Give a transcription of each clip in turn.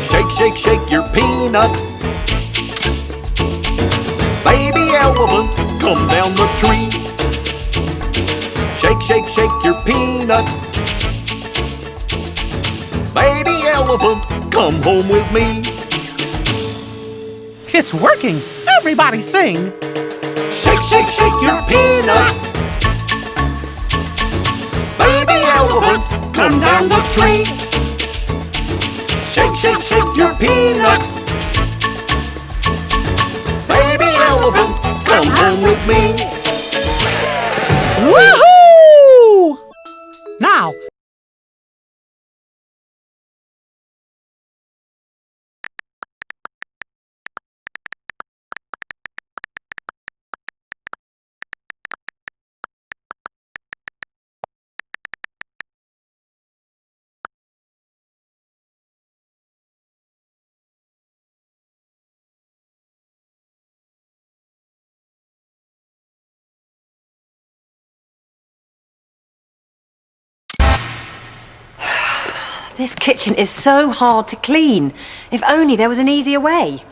Shake, shake, shake your peanut. Baby elephant, come down the tree. Shake, shake, shake your peanut. Baby elephant, come home with me. It's working! Everybody sing! Shake, shake, shake your peanut. Baby elephant, come down the tree. Shake, shake, shake your peanut. Baby elephant, come home with me. Woohoo! Now, This kitchen is so hard to clean. If only there was an easier way.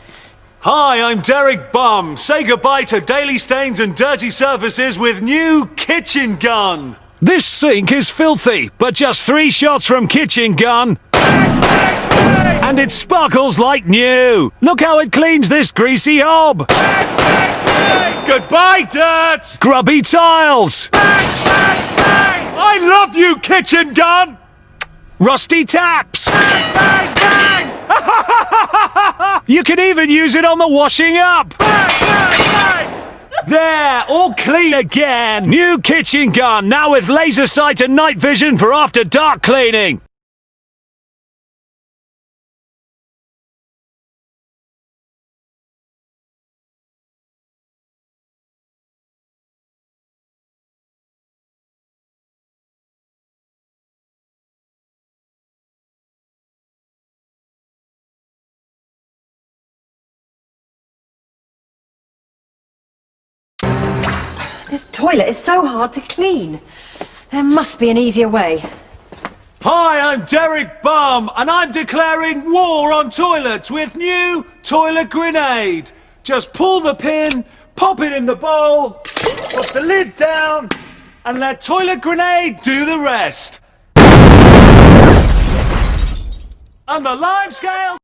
Hi, I'm Derek Bum. Say goodbye to daily stains and dirty surfaces with new Kitchen Gun. This sink is filthy, but just 3 shots from Kitchen Gun and it sparkles like new. Look how it cleans this greasy hob. Goodbye, dirt! Grubby tiles. I love you, Kitchen Gun! Rusty taps. You can even use it on the washing up. There, all clean again. New Kitchen Gun, now with laser sight and night vision for after dark cleaning. This toilet is so hard to clean. There must be an easier way. Hi, I'm Derek Bum, and I'm declaring war on toilets with new Toilet Grenade. Just pull the pin, pop it in the bowl, put the lid down, and let Toilet Grenade do the rest. And the lime scale...